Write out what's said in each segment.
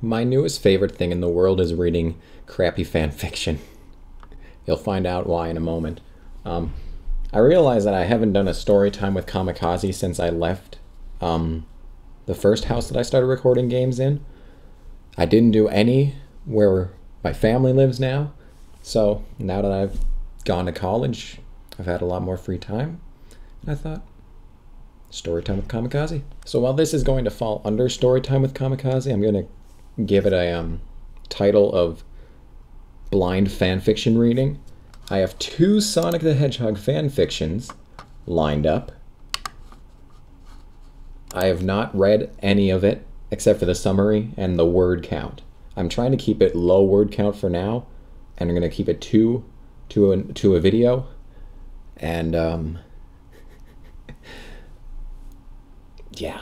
My newest favorite thing in the world is reading crappy fan fiction. You'll find out why in a moment. I realize that I haven't done a story time with Kamikaze since I left the first house that I started recording games in. I didn't do any where my family lives now. So now that I've gone to college, I've had a lot more free time. And I thought, story time with Kamikaze. So while this is going to fall under story time with Kamikaze, I'm going to give it a title of blind fanfiction reading. I have 2 Sonic the Hedgehog fanfictions lined up. I have not read any of it except for the summary and the word count. I'm trying to keep it low word count for now, and I'm going to keep it to a video. And yeah.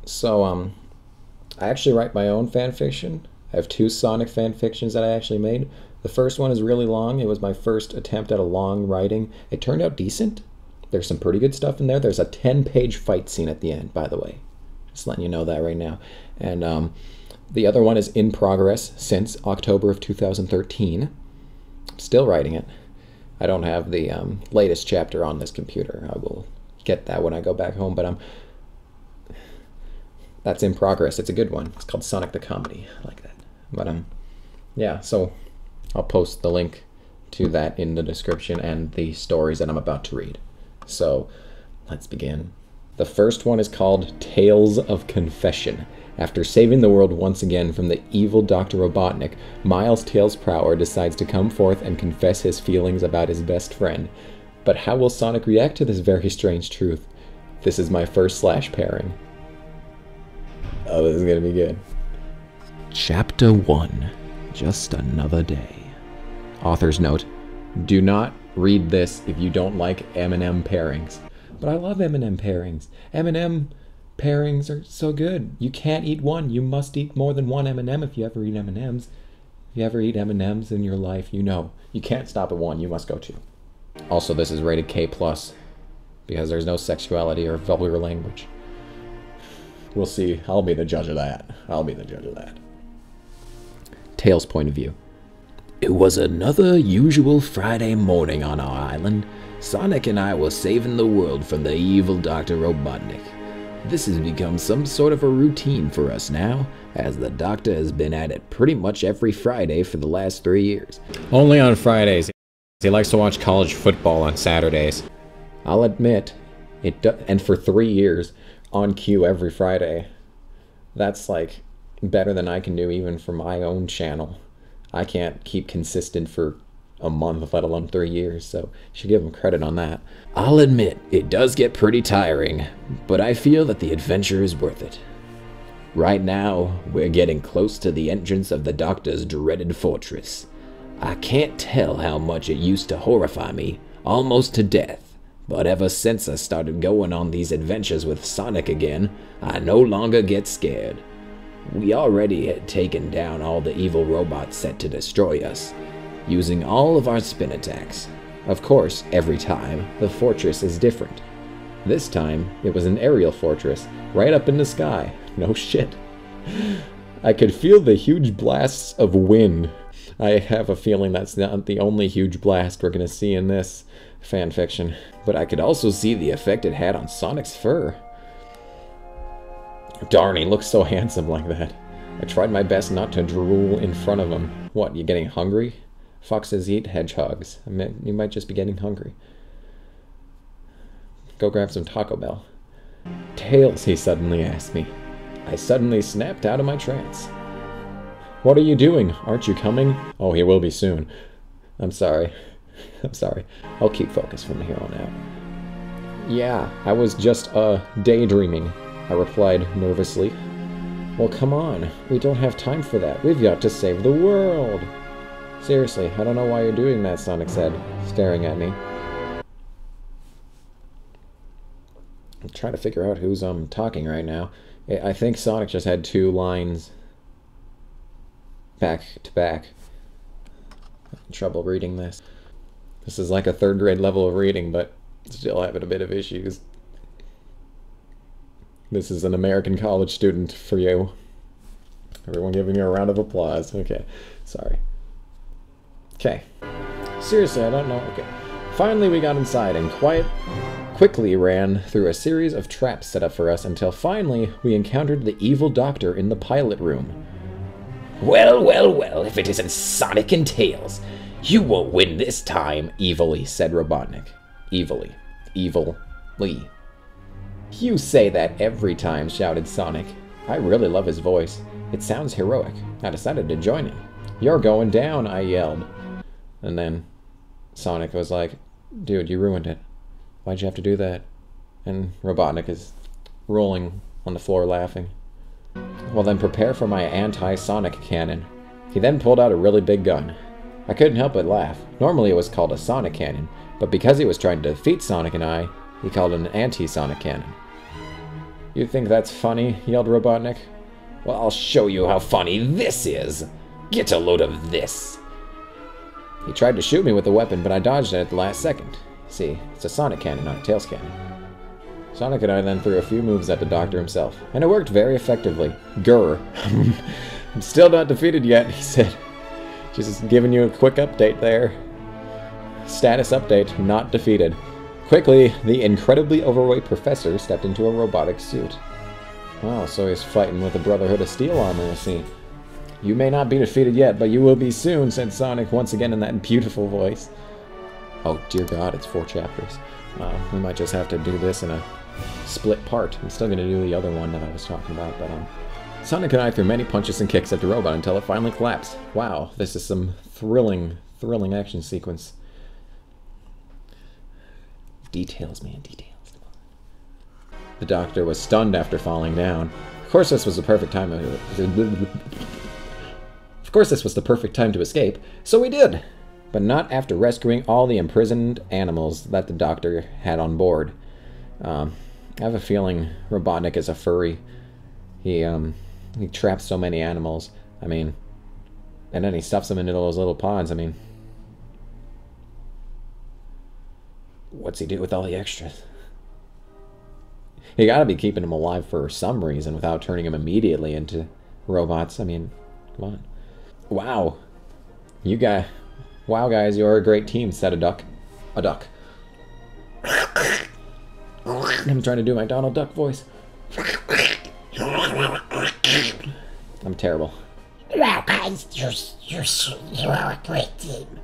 So I actually write my own fan fiction. I have 2 Sonic fan fictions that I actually made. The first one is really long. It was my first attempt at a long writing. It turned out decent. There's some pretty good stuff in there. There's a 10-page fight scene at the end, by the way. Just letting you know that right now. And the other one is in progress since October of 2013. I'm still writing it. I don't have the latest chapter on this computer. I will get that when I go back home, but that's in progress. It's a good one. It's called Sonic the Comedy. I like that. But yeah, so I'll post the link to that in the description and the stories that I'm about to read. So let's begin. The first one is called Tales of Confession. After saving the world once again from the evil Dr. Robotnik, Miles Tails Prower decides to come forth and confess his feelings about his best friend. But how will Sonic react to this very strange truth? This is my first slash pairing. Oh, this is gonna be good. Chapter 1. Just Another Day. Author's note. Do not read this if you don't like M&M pairings. But I love M&M pairings. M&M pairings are so good. You can't eat one. You must eat more than one M&M if you ever eat M&Ms. If you ever eat M&Ms in your life, you know. You can't stop at 1. You must go 2. Also, this is rated K+, because there's no sexuality or vulgar language. We'll see. I'll be the judge of that. I'll be the judge of that. Tails' point of view. It was another usual Friday morning on our island. Sonic and I were saving the world from the evil Dr. Robotnik. This has become some sort of a routine for us now, as the Doctor has been at it pretty much every Friday for the last 3 years. Only on Fridays. He likes to watch college football on Saturdays. I'll admit, and for 3 years, on cue every Friday. That's like better than I can do even for my own channel. I can't keep consistent for a month, let alone 3 years, so should give him credit on that. I'll admit, it does get pretty tiring, but I feel that the adventure is worth it. Right now, we're getting close to the entrance of the Doctor's dreaded fortress. I can't tell how much it used to horrify me, almost to death. But ever since I started going on these adventures with Sonic again, I no longer get scared. We already had taken down all the evil robots set to destroy us, using all of our spin attacks. Of course, every time, the fortress is different. This time, it was an aerial fortress, right up in the sky. No shit. I could feel the huge blasts of wind. I have a feeling that's not the only huge blast we're going to see in this fanfiction, but I could also see the effect it had on Sonic's fur. Darn, he looks so handsome like that. I tried my best not to drool in front of him. What, you getting hungry? Foxes eat hedgehogs. I mean, you might just be getting hungry. Go grab some Taco Bell. Tails, he suddenly asked me. I suddenly snapped out of my trance. What are you doing? Aren't you coming? Oh, he will be soon. I'm sorry. I'm sorry. I'll keep focused from here on out. Yeah, I was just, daydreaming, I replied nervously. Well, come on. We don't have time for that. We've got to save the world. Seriously, I don't know why you're doing that, Sonic said, staring at me. I'm trying to figure out who's, talking right now. I think Sonic just had 2 lines back to back. I'm having trouble reading this. This is like a 3rd grade level of reading, but still having a bit of issues. This is an American college student for you. Everyone giving me a round of applause. Okay, sorry. Okay. Seriously, I don't know. Okay. Finally, we got inside and quickly ran through a series of traps set up for us until finally we encountered the evil doctor in the pilot room. Well, well, well, if it isn't Sonic and Tails, you won't win this time, evilly said Robotnik. Evilly. Evil-ly. You say that every time, shouted Sonic. I really love his voice. It sounds heroic. I decided to join him. You're going down, I yelled. And then Sonic was like, dude, you ruined it. Why'd you have to do that? And Robotnik is rolling on the floor laughing. Well then prepare for my anti-Sonic cannon. He then pulled out a really big gun. I couldn't help but laugh. Normally it was called a Sonic cannon, but because he was trying to defeat Sonic and I, he called it an anti-Sonic cannon. You think that's funny? Yelled Robotnik. Well, I'll show you how funny this is. Get a load of this. He tried to shoot me with the weapon, but I dodged it at the last second. See, it's a Sonic cannon, not a Tails cannon. Sonic and I then threw a few moves at the Doctor himself, and it worked very effectively. Grr. I'm still not defeated yet, he said. Just giving you a quick update there. Status update, not defeated. Quickly, the incredibly overweight professor stepped into a robotic suit. Oh, so he's fighting with the Brotherhood of Steel armor, I see. You may not be defeated yet, but you will be soon, said Sonic once again in that beautiful voice. Oh, dear God, it's 4 chapters. We might just have to do this in a split part. I'm still going to do the other one that I was talking about, but Sonic and I threw many punches and kicks at the robot until it finally collapsed. Wow, this is some thrilling action sequence. Details, man, details. The Doctor was stunned after falling down. Of course this was the perfect time to escape, so we did. But not after rescuing all the imprisoned animals that the Doctor had on board. I have a feeling Robotnik is a furry. He traps so many animals. I mean, and then he stuffs them into those little pods. I mean, what's he do with all the extras? You gotta be keeping them alive for some reason without turning them immediately into robots. I mean, come on. Wow. Wow, guys, you're a great team, said a duck. A duck. I'm trying to do my Donald Duck voice. I'm terrible. Wow, guys, you're a great team.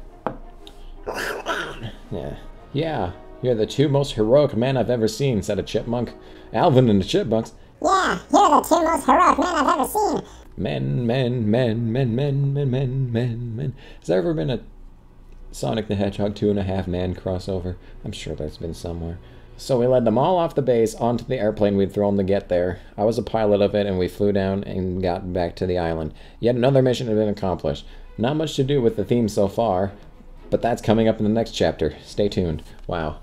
Yeah, you're the 2 most heroic men I've ever seen, said a chipmunk. Alvin and the Chipmunks. Yeah, you're the 2 most heroic men I've ever seen. Men. Has there ever been a Sonic the Hedgehog 2.5 man crossover? I'm sure there's been somewhere. So we led them all off the base onto the airplane we'd thrown to get there. I was a pilot of it, and we flew down and got back to the island. Yet another mission had been accomplished. Not much to do with the theme so far, but that's coming up in the next chapter. Stay tuned. Wow.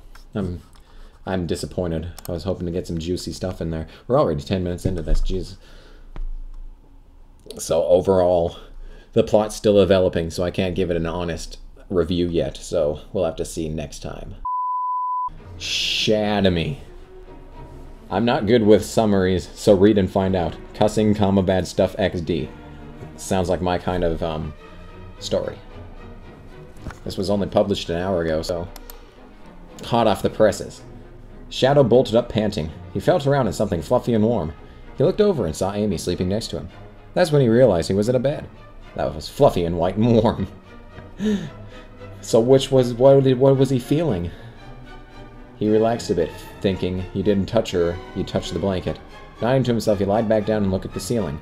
I'm disappointed. I was hoping to get some juicy stuff in there. We're already 10 minutes into this. Jeez. So overall, the plot's still developing, so I can't give it an honest review yet. So we'll have to see next time. Shadamy. I'm not good with summaries, so read and find out. Cussing, comma, bad stuff, XD. Sounds like my kind of, story. This was only published an hour ago, so... hot off the presses. Shadow bolted up panting. He felt around in something fluffy and warm. He looked over and saw Amy sleeping next to him. That's when he realized he was in a bed. That was fluffy and white and warm. So what was he feeling? He relaxed a bit, thinking he didn't touch her, he touched the blanket. Nodding to himself, he lied back down and looked at the ceiling.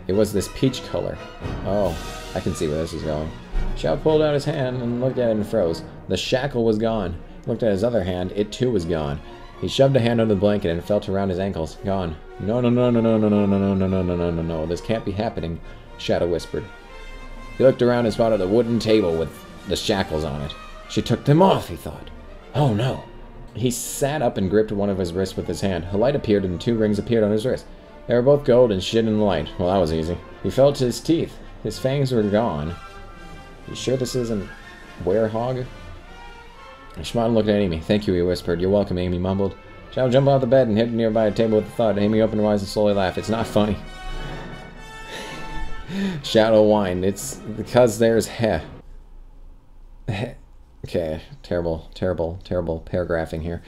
It was this peach color. Oh, I can see where this is going. Shadow pulled out his hand and looked at it and froze. The shackle was gone. He looked at his other hand, it too was gone. He shoved a hand under the blanket and felt around his ankles. Gone. No, this can't be happening, Shadow whispered. He looked around and spotted a wooden table with the shackles on it. She took them off, he thought. Oh no. He sat up and gripped one of his wrists with his hand. A light appeared and 2 rings appeared on his wrist. They were both gold and shit in the light. Well, that was easy. He felt his teeth. His fangs were gone. You sure this isn't werehog? He smiled and looked at Amy. Thank you, he whispered. You're welcome, Amy mumbled. Shadow jumped off the bed and hit nearby a table with a thud. Amy opened her eyes and slowly laughed. It's not funny. Shadow whined. It's because there's Okay, terrible paragraphing here.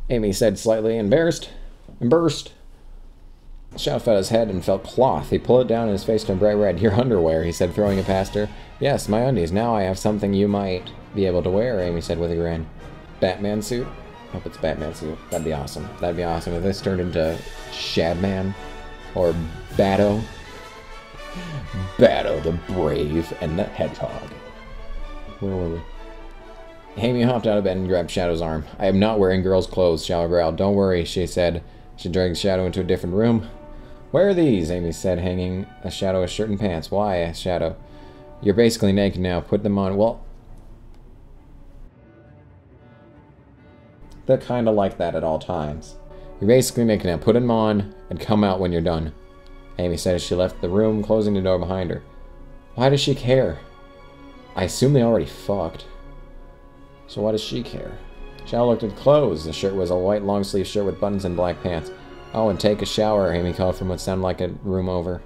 Amy said slightly embarrassed. Shadow felt his head and felt cloth. He pulled it down and his face turned bright red. Your underwear, he said, throwing it past her. Yes, my undies. Now I have something you might be able to wear, Amy said with a grin. Batman suit? Hope it's Batman suit. That'd be awesome. That'd be awesome if this turned into Shadman or Batto. Batto the Brave and the Hedgehog. Where were we? Amy hopped out of bed and grabbed Shadow's arm. I am not wearing girls' clothes, Shadow growled. Don't worry, she said. She dragged Shadow into a different room. Where are these? Amy said, hanging a Shadow a shirt and pants. Why? Asked Shadow. You're basically naked now. Put them on. Well, they're kind of like that at all times. You're basically naked now. Put them on and come out when you're done, Amy said as she left the room, closing the door behind her. Why does she care? I assume they already fucked. So why does she care? Shadow looked at the clothes. The shirt was a white long-sleeve shirt with buttons and black pants. Oh, and take a shower, Amy called from what sounded like a room over.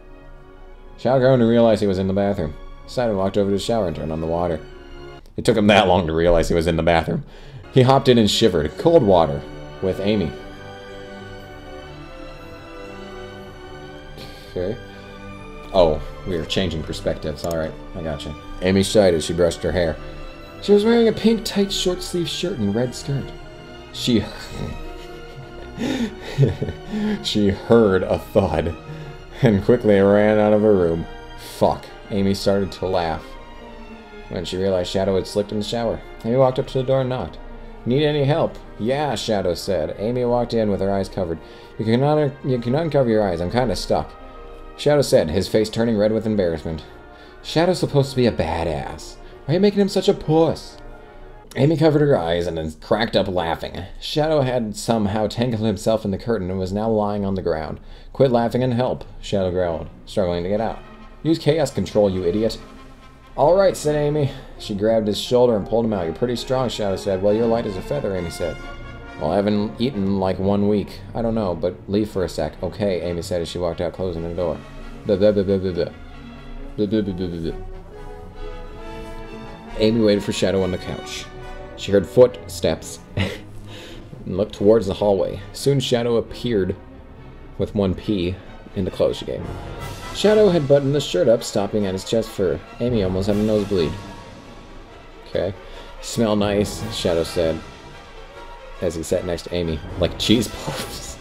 Shadow groaned and realized he was in the bathroom. Simon walked over to the shower and turned on the water. It took him that long to realize he was in the bathroom. He hopped in and shivered. Cold water. With Amy. Okay. Oh, we were changing perspectives. Alright, I gotcha. Amy sighed as she brushed her hair. She was wearing a pink, tight, short-sleeved shirt and red skirt. She heard a thud and quickly ran out of her room. Fuck. Amy started to laugh when she realized Shadow had slipped in the shower. Amy walked up to the door and knocked. Need any help? Yeah, Shadow said. Amy walked in with her eyes covered. You can uncover your eyes. I'm kind of stuck. Shadow said, his face turning red with embarrassment. Shadow's supposed to be a badass. Why are you making him such a puss? Amy covered her eyes and then cracked up laughing. Shadow had somehow tangled himself in the curtain and was now lying on the ground. Quit laughing and help, Shadow growled, struggling to get out. Use chaos control, you idiot. All right, said Amy. She grabbed his shoulder and pulled him out. You're pretty strong, Shadow said. Well, you're light as a feather, Amy said. Well, I haven't eaten in like 1 week. I don't know, but leave for a sec. Okay, Amy said as she walked out, closing the door. Blah, blah, blah, blah, blah, blah. Blah, blah, blah, blah, blah, blah. Amy waited for Shadow on the couch. She heard footsteps and looked towards the hallway. Soon Shadow appeared with 1 P in the clothes she gave him. Shadow had buttoned the shirt up, stopping at his chest fur. Amy almost had a nosebleed. Okay. Smell nice, Shadow said as he sat next to Amy. Like cheese puffs.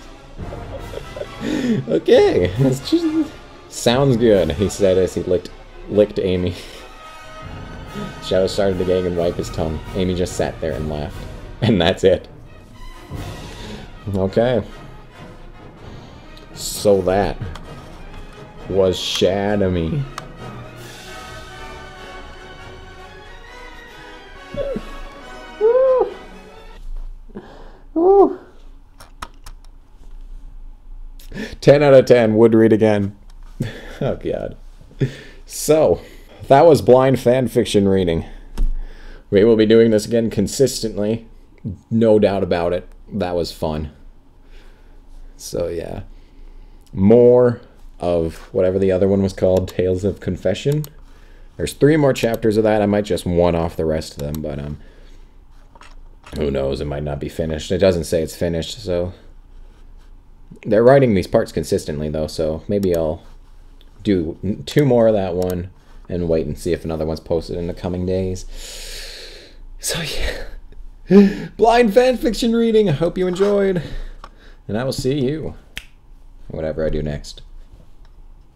Okay. It's just... Sounds good, he said as he licked Amy. Shadow started to gag and wipe his tongue. Amy just sat there and laughed. And that's it. Okay. So that was Shadamy. Woo. Woo. 10 out of 10. Would read again. Oh, God. So, that was blind fan fiction reading. We will be doing this again consistently. No doubt about it. That was fun. So, yeah. More of whatever the other one was called, Tales of Confession. There's 3 more chapters of that. I might just one-off the rest of them, but who knows? It might not be finished. It doesn't say it's finished, so... They're writing these parts consistently, though, so maybe I'll do 2 more of that one and wait and see if another one's posted in the coming days. So, yeah. Blind fanfiction reading. I hope you enjoyed. And I will see you whatever I do next.